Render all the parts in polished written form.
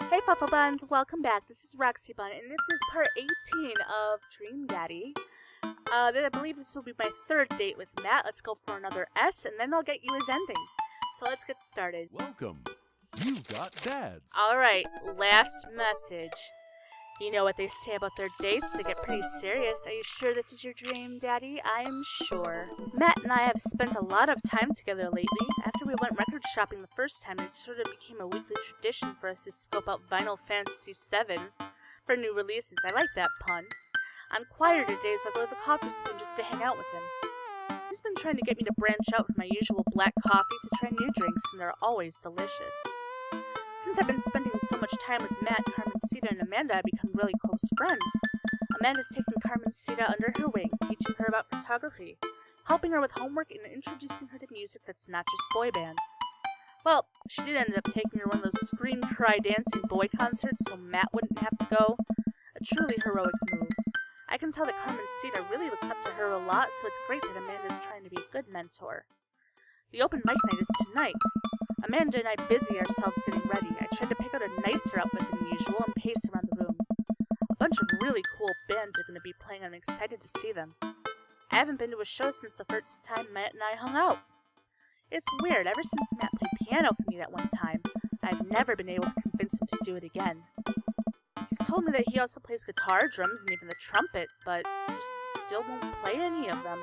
Hey Buns, welcome back. This is RoxyBun, and this is part 18 of Dream Daddy. I believe this will be my third date with Matt. Let's go for another S, and then I'll get you his ending. So let's get started. Welcome. You've got dads. Alright, last message. You know what they say about their dates? They get pretty serious. Are you sure this is your dream, Daddy? I'm sure. Matt and I have spent a lot of time together lately. After we went record shopping the first time, it sort of became a weekly tradition for us to scope out Vinyl Fantasy 7 for new releases. I like that pun. On quieter days, I'll go to the Coffee Spoon just to hang out with him. He's been trying to get me to branch out from my usual black coffee to try new drinks, and they're always delicious. Since I've been spending so much time with Matt, Carmencita, and Amanda, I've become really close friends. Amanda's taken Carmencita under her wing, teaching her about photography, helping her with homework, and introducing her to music that's not just boy bands. Well, she did end up taking her to one of those scream, cry, dancing boy concerts so Matt wouldn't have to go. A truly heroic move. I can tell that Carmencita really looks up to her a lot, so it's great that Amanda's trying to be a good mentor. The open mic night is tonight. Amanda and I busy ourselves getting ready. I tried to pick out a nicer outfit than usual and pace around the room. A bunch of really cool bands are going to be playing, and I'm excited to see them. I haven't been to a show since the first time Matt and I hung out. It's weird, ever since Matt played piano for me that one time, I've never been able to convince him to do it again. He's told me that he also plays guitar, drums, and even the trumpet, but he still won't play any of them.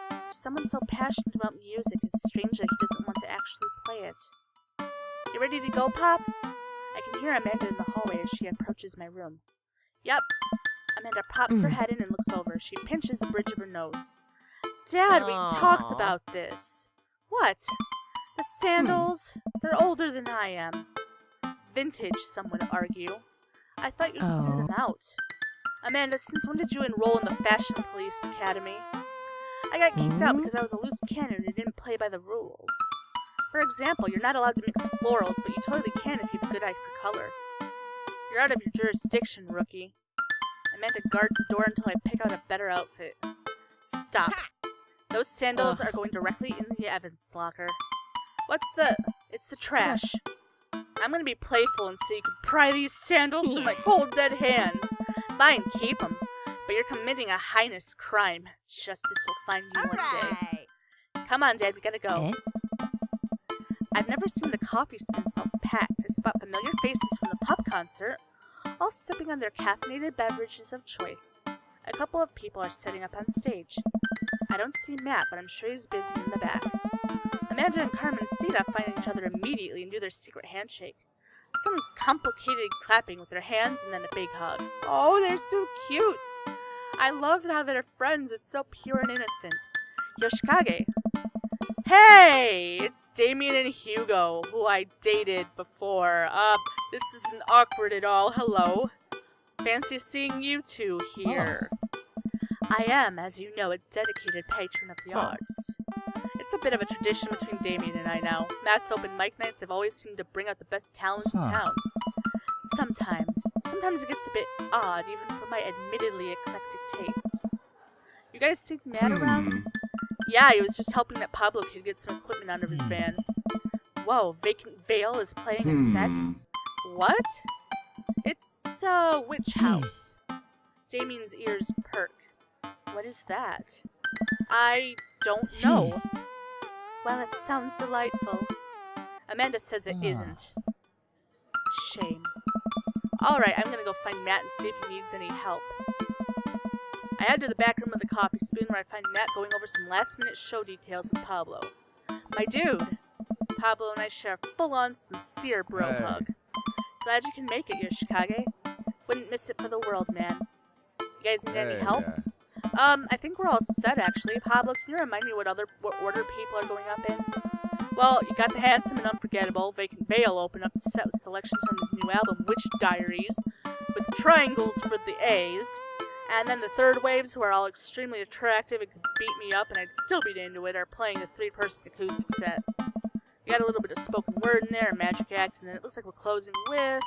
For someone so passionate about music, it's strange that he doesn't want to actually play it. You ready to go, Pops? I can hear Amanda in the hallway as she approaches my room. Yep. Amanda pops her head in and looks over. She pinches the bridge of her nose. Dad, we talked about this. What? The sandals? They're older than I am. Vintage, some would argue. I thought you threw them out. Amanda, since when did you enroll in the Fashion Police Academy? I got kicked out because I was a loose cannon and didn't play by the rules. For example, you're not allowed to mix florals, but you totally can if you have a good eye for color. You're out of your jurisdiction, rookie. Amanda guards the door until I pick out a better outfit. Stop. Those sandals are going directly in the Evans locker. It's the trash. I'm gonna be playful and say you can pry these sandals from my cold dead hands. Fine, keep them. But you're committing a heinous crime. Justice will find you one day. Come on, Dad, we gotta go. I've never seen the Coffee Spoon so packed. I spot familiar faces from the pub concert, all sipping on their caffeinated beverages of choice. A couple of people are setting up on stage. I don't see Matt, but I'm sure he's busy in the back. Amanda and Carmencita find each other immediately and do their secret handshake. Some complicated clapping with their hands and then a big hug. Oh, they're so cute! I love how they're friends. It's so pure and innocent. Yoshikage. Hey! It's Damien and Hugo, who I dated before. This isn't awkward at all. Hello. Fancy seeing you two here. I am, as you know, a dedicated patron of the arts. It's a bit of a tradition between Damien and I now. Matt's open mic nights have always seemed to bring out the best talent in town. Sometimes it gets a bit odd, even for my admittedly eclectic tastes. You guys seen Matt around? Yeah, he was just helping that Pablo kid get some equipment out of his van. Whoa, Vacant Veil is playing a set? What? It's a witch house. Damien's ears perk. What is that? I don't know. Well, it sounds delightful. Amanda says it isn't. Shame. Alright, I'm gonna go find Matt and see if he needs any help. I head to the back room of the Coffee Spoon where I find Matt going over some last-minute show details with Pablo. My dude! Pablo and I share a full-on sincere bro hug. Glad you can make it, Yoshikage. Wouldn't miss it for the world, man. You guys need any help? I think we're all set, actually. Pablo, can you remind me what order people are going up in? Well, you got the handsome and unforgettable Vacant Veil open up the set with selections from his new album, Witch Diaries, with triangles for the A's. And then the third waves, who are all extremely attractive and could beat me up and I'd still be into it, are playing a 3-person acoustic set. You got a little bit of spoken word in there, a magic act, and then it looks like we're closing with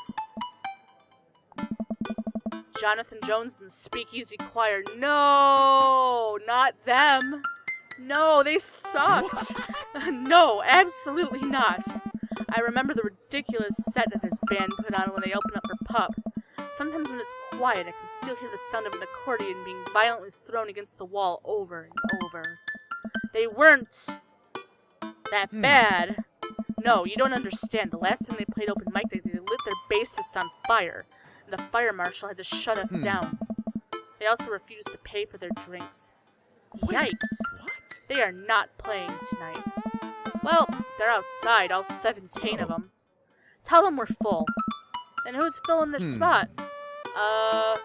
Jonathan Jones and the Speakeasy Choir. No, not them. No, they sucked. No, absolutely not. I remember the ridiculous set that this band put on when they open up for Pup. Sometimes when it's quiet, I can still hear the sound of an accordion being violently thrown against the wall over and over. They weren't that bad. No, you don't understand. The last time they played open mic, they lit their bassist on fire, and the fire marshal had to shut us down. They also refused to pay for their drinks. Yikes. What? They are not playing tonight. Well, they're outside, all 17 of them. Tell them we're full. Then who's filling their spot? I'll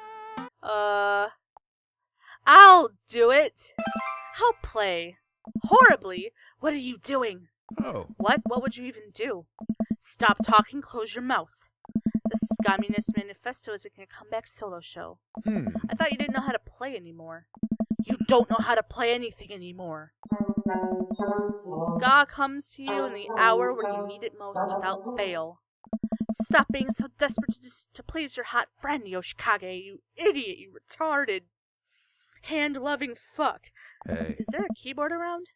do it. I'll play. Horribly. What are you doing? Oh. What? What would you even do? Stop talking, close your mouth. The Communist Manifesto is making a comeback solo show. I thought you didn't know how to play anymore. You don't know how to play anything anymore. Ska comes to you in the hour when you need it most without fail. Stop being so desperate to please your hot friend, Yoshikage, you idiot, you retarded, hand-loving fuck. Hey. Is there a keyboard around?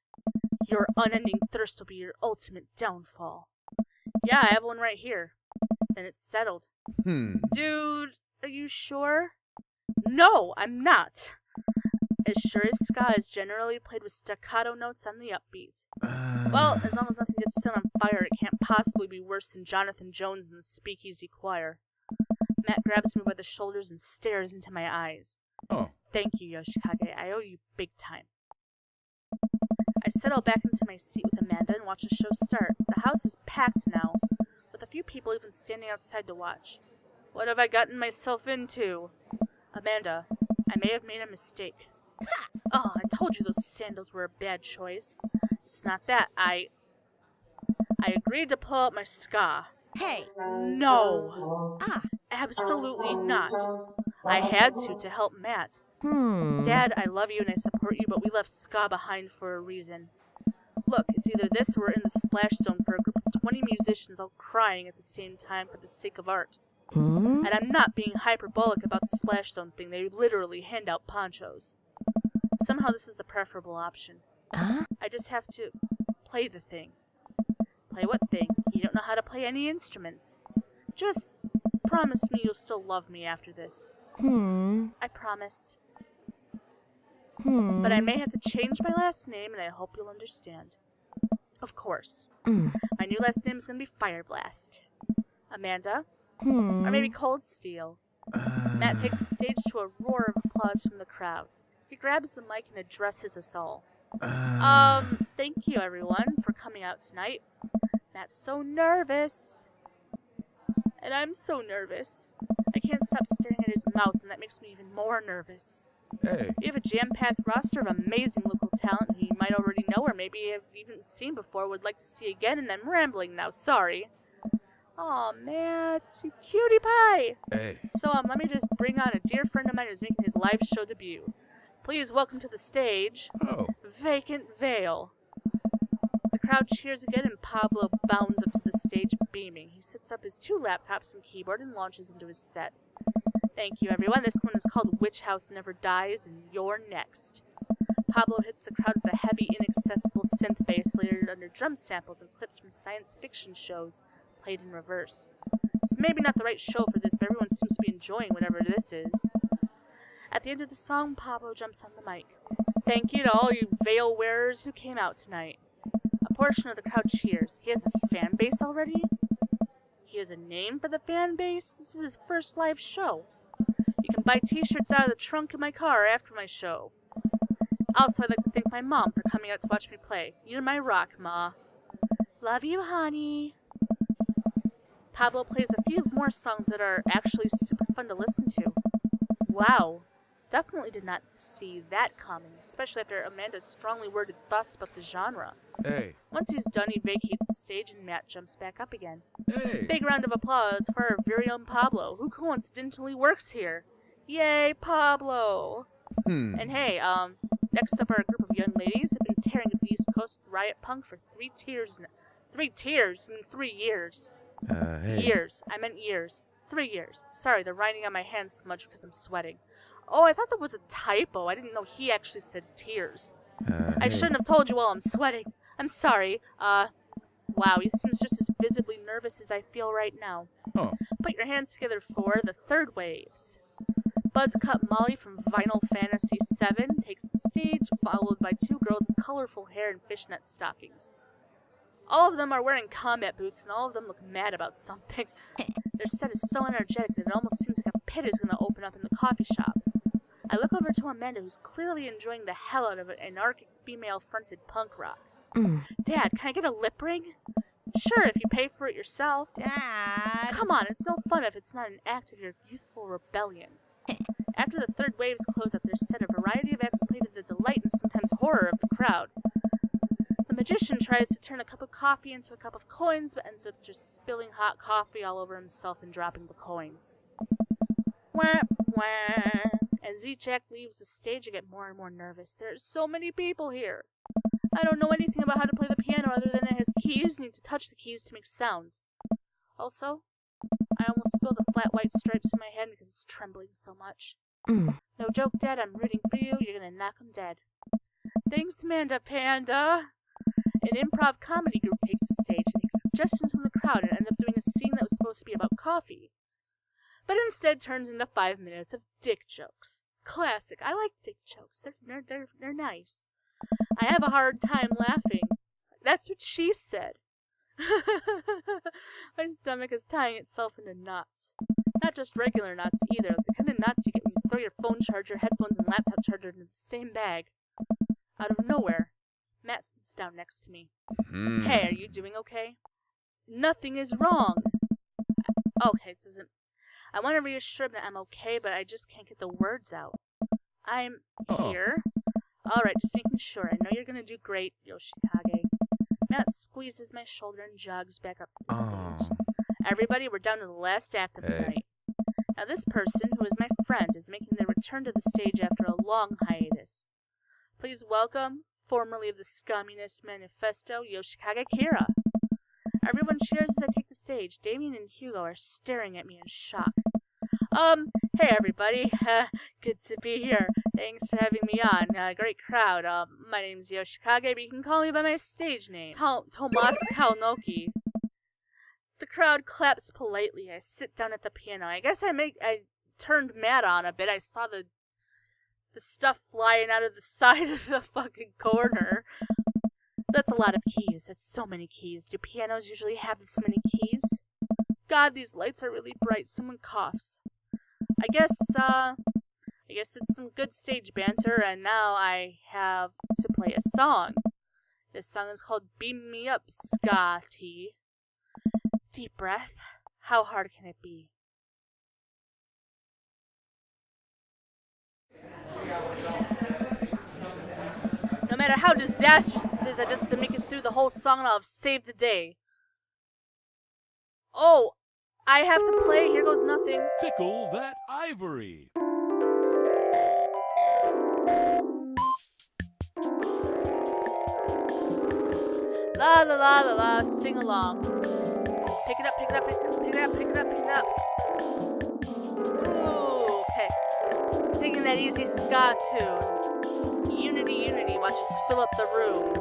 Your unending thirst will be your ultimate downfall. Yeah, I have one right here. Then it's settled. Dude, are you sure? No, I'm not. As sure as ska is generally played with staccato notes on the upbeat. Well, as long as nothing gets set on fire, it can't possibly be worse than Jonathan Jones and the Speakeasy Choir. Matt grabs me by the shoulders and stares into my eyes. Oh. Thank you, Yoshikage. I owe you big time. I settle back into my seat with Amanda and watch the show start. The house is packed now, with a few people even standing outside to watch. What have I gotten myself into? Amanda, I may have made a mistake. Oh, I told you those sandals were a bad choice. It's not that. I agreed to pull out my ska. Hey! No! Absolutely not. I had to help Matt. Dad, I love you and I support you, but we left ska behind for a reason. Look, it's either this or we're in the splash zone for a group of 20 musicians all crying at the same time for the sake of art. And I'm not being hyperbolic about the splash zone thing. They literally hand out ponchos. Somehow this is the preferable option. I just have to play the thing. Play what thing? You don't know how to play any instruments. Just promise me you'll still love me after this. I promise. But I may have to change my last name, and I hope you'll understand. Of course. My new last name is going to be Fireblast. Amanda? Or maybe Cold Steel. Matt takes the stage to a roar of applause from the crowd. He grabs the mic and addresses us all. Thank you everyone for coming out tonight. Matt's so nervous. And I'm so nervous. I can't stop staring at his mouth, and that makes me even more nervous. Hey. We have a jam-packed roster of amazing local talent who you might already know or maybe have even seen before, would like to see again, and I'm rambling now, sorry. Aw, Matt, you cutie pie! Hey. So, let me just bring on a dear friend of mine who's making his live show debut. Please welcome to the stage, Oh. Vacant Veil. The crowd cheers again and Pablo bounds up to the stage beaming. He sets up his 2 laptops and keyboard and launches into his set. Thank you everyone, this one is called Witch House Never Dies, and you're next. Pablo hits the crowd with a heavy, inaccessible synth bass layered under drum samples and clips from science fiction shows played in reverse. It's maybe not the right show for this, but everyone seems to be enjoying whatever this is. At the end of the song, Pablo jumps on the mic. Thank you to all you veil wearers who came out tonight. A portion of the crowd cheers. He has a fan base already? He has a name for the fan base? This is his first live show. You can buy t-shirts out of the trunk in my car after my show. Also, I'd like to thank my mom for coming out to watch me play. You're my rock, Ma. Love you, honey. Pablo plays a few more songs that are actually super fun to listen to. Wow. Definitely did not see that coming, especially after Amanda's strongly worded thoughts about the genre. Hey. Once he's done, he vacates the stage and Matt jumps back up again. Hey. Big round of applause for our very own Pablo, who coincidentally works here. Yay, Pablo! And hey, next up are a group of young ladies who've been tearing up the East Coast with riot punk for 3 years. 3 years? I mean 3 years. Hey. Years. I meant years. 3 years. Sorry, the writing on my hands smudged because I'm sweating. Oh, I thought that was a typo. I didn't know he actually said tears. I shouldn't have told you while I'm sweating. I'm sorry. Wow, he seems just as visibly nervous as I feel right now. Oh. Put your hands together for the third waves. Buzzcut Molly from Vinyl Fantasy 7 takes the stage, followed by two girls with colorful hair and fishnet stockings. All of them are wearing combat boots, and all of them look mad about something. Their set is so energetic that it almost seems like a pit is going to open up in the coffee shop. I look over to Amanda, who's clearly enjoying the hell out of an anarchic female-fronted punk rock. Dad, can I get a lip ring? Sure, if you pay for it yourself. Dad! Come on, it's no fun if it's not an act of your youthful rebellion. After the third waves close up their set, a variety of acts play to the delight and sometimes horror of the crowd. The magician tries to turn a cup of coffee into a cup of coins, but ends up just spilling hot coffee all over himself and dropping the coins. Wah, wah. As each act leaves the stage, I get more and more nervous. There are so many people here. I don't know anything about how to play the piano other than it has keys and you need to touch the keys to make sounds. Also, I almost spilled the flat white stripes in my hand because it's trembling so much. No joke, Dad, I'm rooting for you. You're gonna knock 'em dead. Thanks, Manda Panda. An improv comedy group takes the stage and takes suggestions from the crowd and end up doing a scene that was supposed to be about coffee. But instead turns into 5 minutes of dick jokes. Classic. I like dick jokes. They're nice. I have a hard time laughing. That's what she said. My stomach is tying itself into knots. Not just regular knots either, the kind of knots you get when you throw your phone charger, headphones, and laptop charger into the same bag. Out of nowhere, Matt sits down next to me. Hey, are you doing okay? Nothing is wrong. Okay, this isn't... I want to reassure him that I'm okay, but I just can't get the words out. I'm here. Alright, just making sure. I know you're gonna do great, Yoshikage. Matt squeezes my shoulder and jogs back up to the stage. Everybody, we're down to the last act of the night. Now this person, who is my friend, is making their return to the stage after a long hiatus. Please welcome, formerly of the Scumminess Manifesto, Yoshikage Kira. Everyone cheers as I take the stage. Damien and Hugo are staring at me in shock. Hey everybody, good to be here. Thanks for having me on. Great crowd. My name's Yoshikage, but you can call me by my stage name, Tomas Kalnoki. The crowd claps politely. I sit down at the piano. I guess I turned Matt on a bit. I saw the stuff flying out of the side of the fucking corner. That's a lot of keys. That's so many keys. Do pianos usually have this many keys? God, these lights are really bright. Someone coughs. I guess it's some good stage banter, and now I have to play a song. This song is called Beam Me Up, Scotty. Deep breath. How hard can it be? No matter how disastrous this is, I just have to make it through the whole song and I'll have saved the day. Oh, I have to play. Here goes nothing. Tickle that ivory. La la la la la, sing along. Pick it up, pick it up, pick it up, pick it up, pick it up, pick it up. Ooh, okay. Singing that easy ska tune. Unity, unity, watch us fill up the room.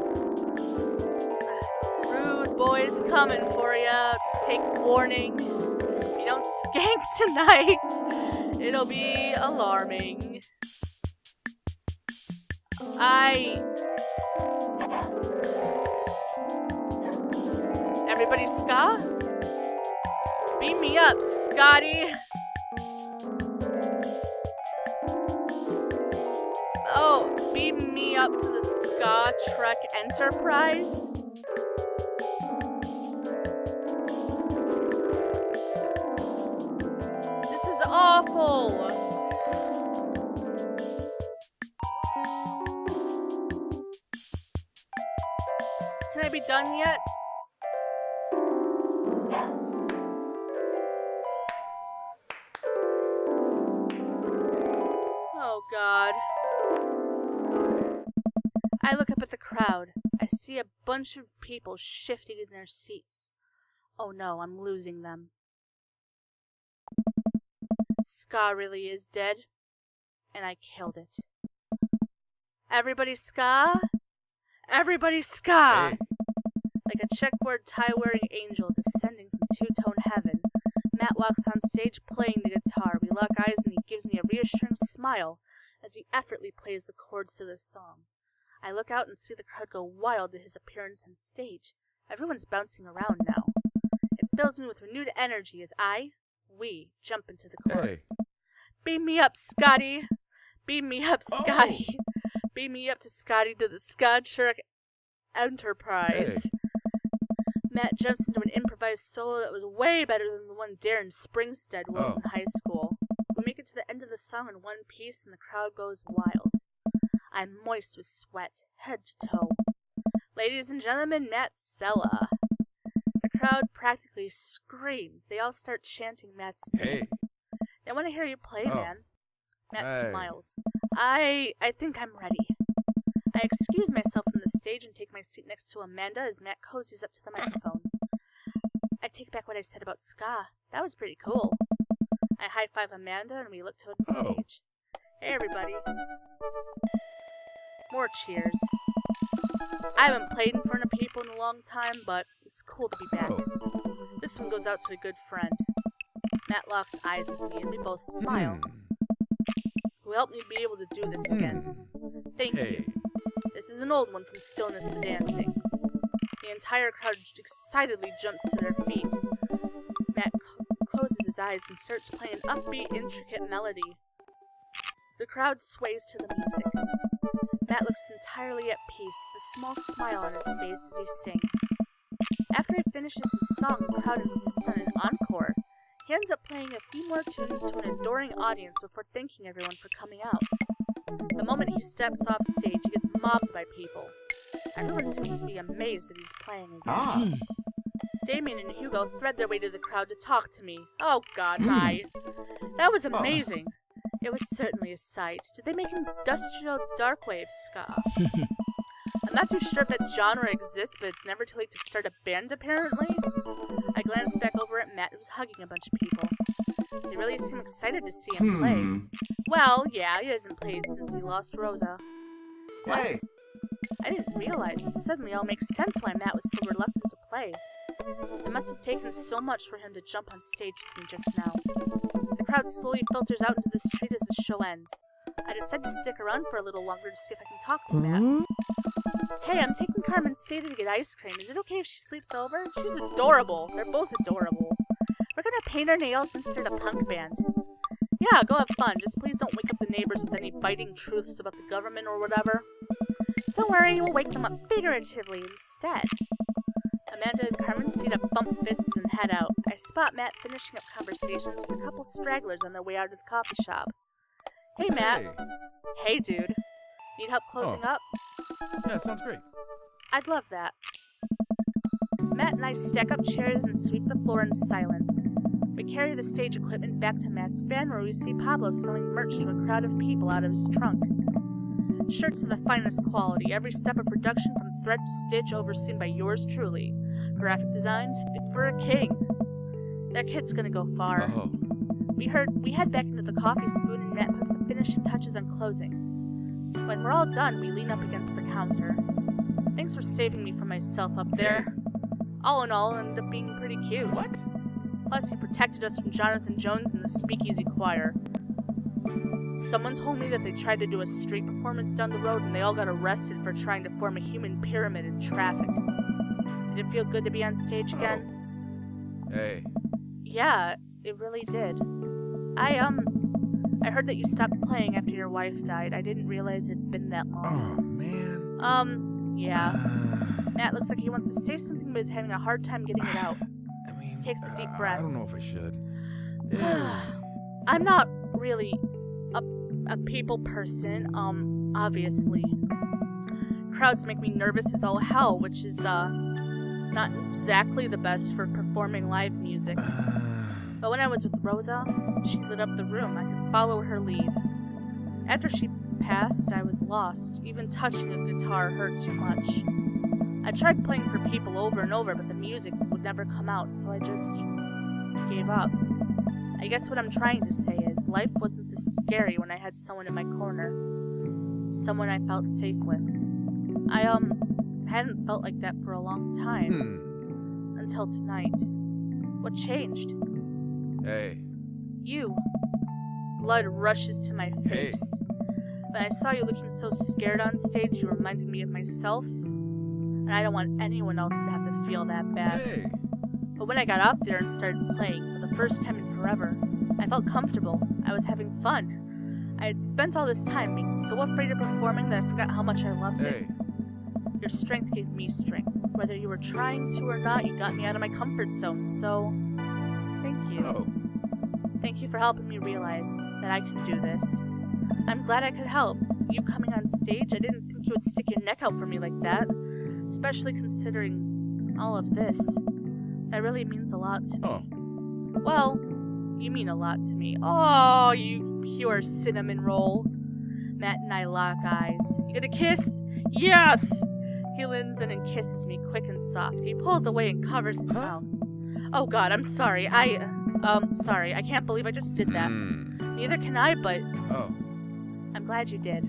Rude boys coming for ya. Take warning. If you don't skank tonight, it'll be alarming. Everybody ska? Beam me up, Scotty. Oh, beam me up to the Ska Trek Enterprise? This is awful. Can I be done yet? Oh, God. I look up at the crowd. I see a bunch of people shifting in their seats. Oh no, I'm losing them. Ska really is dead, and I killed it. Everybody ska? Everybody ska! Hey. Like a checkboard tie-wearing angel descending from two-tone heaven, Matt walks on stage playing the guitar. We lock eyes and he gives me a reassuring smile as he effortlessly plays the chords to this song. I look out and see the crowd go wild at his appearance on stage. Everyone's bouncing around now. It fills me with renewed energy as we jump into the chorus. Hey. Beam me up, Scotty! Beam me up, Scotty! Beam me up to Scotty to the Scott Shark Enterprise. Hey. Matt jumps into an improvised solo that was way better than the one Darren Springstead wrote in high school. We make it to the end of the song in one piece and the crowd goes wild. I'm moist with sweat, head to toe. Ladies and gentlemen, Matt Sella. The crowd practically screams. They all start chanting Matt's name. Hey. They want to hear you play, man. Matt Hey. smiles. I think I'm ready. I excuse myself from the stage and take my seat next to Amanda as Matt cozies up to the microphone. I take back what I said about ska. That was pretty cool. I high-five Amanda and we look toward the stage. Hey, everybody. More cheers. I haven't played in front of people in a long time, but it's cool to be back. This one goes out to a good friend. Matt locks eyes with me and we both smile. Who helped me be able to do this again. Thank you. This is an old one from Stillness the Dancing. The entire crowd excitedly jumps to their feet. Matt closes his eyes and starts playing an upbeat, intricate melody. The crowd sways to the music. Matt looks entirely at peace, with a small smile on his face as he sings. After he finishes his song, the crowd insists on an encore. He ends up playing a few more tunes to an adoring audience before thanking everyone for coming out. The moment he steps off stage, he gets mobbed by people. Everyone seems to be amazed that he's playing again. Damien and Hugo thread their way to the crowd to talk to me. Oh god, hi. That was amazing. It was certainly a sight. Did they make industrial darkwave ska? I'm not too sure if that genre exists, but it's never too late to start a band, apparently. I glance back over at Matt, who's hugging a bunch of people. They really seem excited to see him play. Well, yeah, he hasn't played since he lost Rosa. What? Hey. I didn't realize it suddenly all makes sense why Matt was so reluctant to play. It must have taken so much for him to jump on stage with me just now. The crowd slowly filters out into the street as the show ends. I decide to stick around for a little longer to see if I can talk to Matt. Hey, I'm taking Carmen Seda to get ice cream. Is it okay if she sleeps over? She's adorable. They're both adorable. We're gonna paint our nails and start a punk band. Yeah, go have fun. Just please don't wake up the neighbors with any biting truths about the government or whatever. Don't worry, we'll wake them up figuratively instead. Amanda and Carmen Seda bump fists and head out. I spot Matt finishing up conversations with a couple stragglers on their way out of the coffee shop. Hey, Matt. Hey, dude. Need help closing up? Yeah, sounds great. I'd love that. Matt and I stack up chairs and sweep the floor in silence. We carry the stage equipment back to Matt's van where we see Pablo selling merch to a crowd of people out of his trunk. Shirts of the finest quality, every step of production from thread to stitch overseen by yours truly. Graphic designs fit for a king. That kid's gonna go far. We head back into the coffee spoon and Matt puts the finishing touches on closing. When we're all done, we lean up against the counter. Thanks for saving me from myself up there. All in all, it ended up being pretty cute. What? Plus, he protected us from Jonathan Jones and the Speakeasy Choir. Someone told me that they tried to do a street performance down the road and they all got arrested for trying to form a human pyramid in traffic. Did it feel good to be on stage again? Hey. Yeah, it really did. I heard that you stopped playing after your wife died. I didn't realize it'd been that long. Oh, man. Yeah. Matt looks like he wants to say something but is having a hard time getting it out. I mean, Takes a deep breath. I don't know if I should. I'm not really a people person, obviously. Crowds make me nervous as all hell, which is, not exactly the best for performing live music. But when I was with Rosa, she lit up the room. I could follow her lead. After she passed, I was lost. Even touching a guitar hurt too much. I tried playing for people over and over, but the music would never come out, so I just gave up. I guess what I'm trying to say is, life wasn't this scary when I had someone in my corner. Someone I felt safe with. I I hadn't felt like that for a long time. Until tonight. What changed? Hey. You. Blood rushes to my face. When I saw you looking so scared on stage, you reminded me of myself. And I don't want anyone else to have to feel that bad. Hey. But when I got up there and started playing, for the first time in forever, I felt comfortable. I was having fun. I had spent all this time being so afraid of performing that I forgot how much I loved it. Your strength gave me strength. Whether you were trying to or not, you got me out of my comfort zone, so thank you. Oh. Thank you for helping me realize that I can do this. I'm glad I could help. You coming on stage, I didn't think you would stick your neck out for me like that. Especially considering all of this. That really means a lot to me. Oh. Well, you mean a lot to me. Oh, you pure cinnamon roll. Matt and I lock eyes. You gonna kiss? Yes! He leans in and kisses me quick and soft. He pulls away and covers his mouth. Oh god, I'm sorry. Sorry. I can't believe I just did that. Neither can I, but... Oh. I'm glad you did.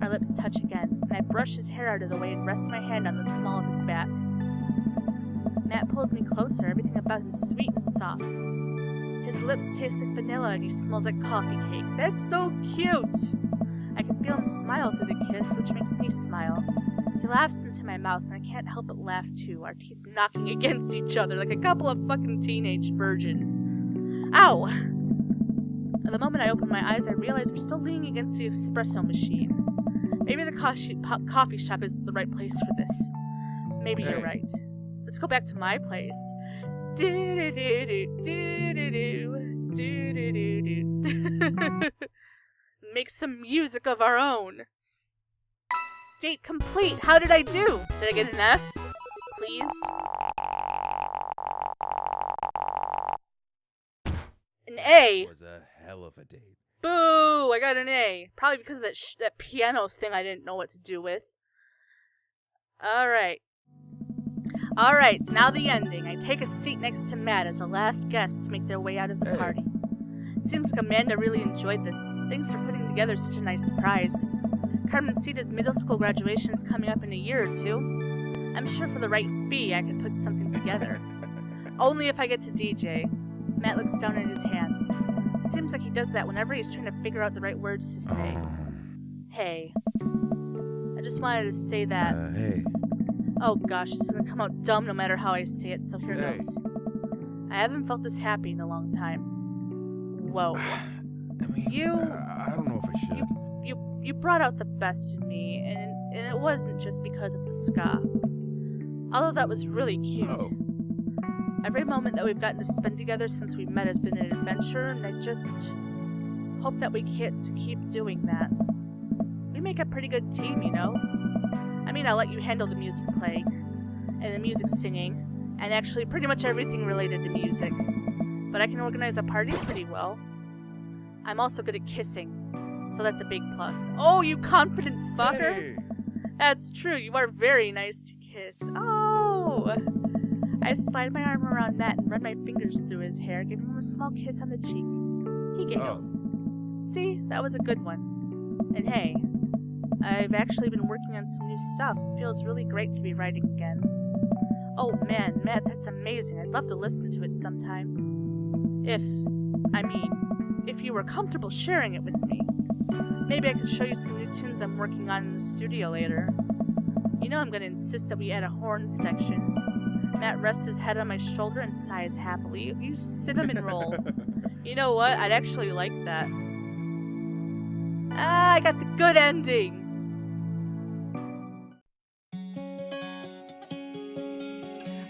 Our lips touch again, and I brush his hair out of the way and rest my hand on the small of his back. Matt pulls me closer, everything about him sweet and soft. His lips taste like vanilla and he smells like coffee cake. That's so cute! I can feel him smile through the kiss, which makes me smile. He laughs into my mouth, and I can't help but laugh too, our teeth knocking against each other like a couple of fucking teenage virgins. Ow! At the moment I open my eyes, I realize we're still leaning against the espresso machine. Maybe the coffee shop isn't the right place for this. Maybe you're right. Let's go back to my place. Make some music of our own. Date complete. How did I do? Did I get an S? Please? An A. Was a hell of a date. Boo! I got an A. Probably because of that piano thing I didn't know what to do with. Alright, now the ending. I take a seat next to Matt as the last guests make their way out of the party. Seems like Amanda really enjoyed this. Thanks for putting together such a nice surprise. Carmencita's middle school graduation is coming up in a year or two. I'm sure for the right fee I could put something together. Only if I get to DJ. Matt looks down at his hands. Seems like he does that whenever he's trying to figure out the right words to say. Hey. I just wanted to say that. Hey. Oh gosh, it's gonna come out dumb no matter how I say it, so here goes. I haven't felt this happy in a long time. Whoa. I mean, I don't know if I should. You brought out the best in me, and it wasn't just because of the ska. Although that was really cute. Oh. Every moment that we've gotten to spend together since we met has been an adventure, and I just hope that we get to keep doing that. We make a pretty good team, you know? I mean, I'll let you handle the music playing, and the music singing, and actually pretty much everything related to music. But I can organize a party pretty well. I'm also good at kissing, so that's a big plus. Oh, you confident fucker! Hey. That's true, you are very nice to kiss. Oh! I slide my arm around Matt and run my fingers through his hair, giving him a small kiss on the cheek. He giggles. See, that was a good one. And hey, I've actually been working on some new stuff. It feels really great to be writing again. Oh man, Matt, that's amazing. I'd love to listen to it sometime. If you were comfortable sharing it with me. Maybe I could show you some new tunes I'm working on in the studio later. You know I'm gonna insist that we add a horn section. Matt rests his head on my shoulder and sighs happily. You cinnamon roll. You know what? I'd actually like that. Ah, I got the good ending!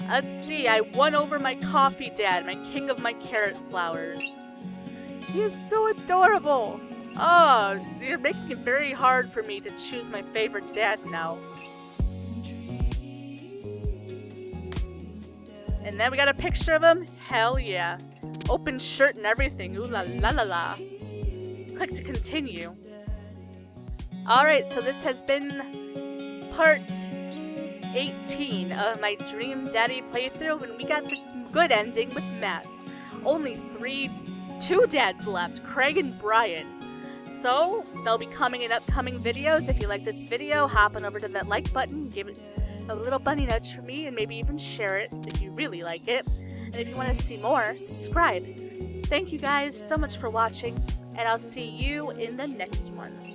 Let's see, I won over my coffee dad, my king of my carrot flowers. He is so adorable! Oh, you're making it very hard for me to choose my favorite dad now. And then we got a picture of him? Hell yeah. Open shirt and everything. Ooh la la la la. Click to continue. Alright, so this has been part 18 of my Dream Daddy playthrough, and we got the good ending with Matt. Only two dads left, Craig and Brian. So, they'll be coming in upcoming videos. If you like this video, hop on over to that like button, a little bunny nudge for me and maybe even share it if you really like it. And if you want to see more, subscribe. Thank you guys so much for watching, and I'll see you in the next one.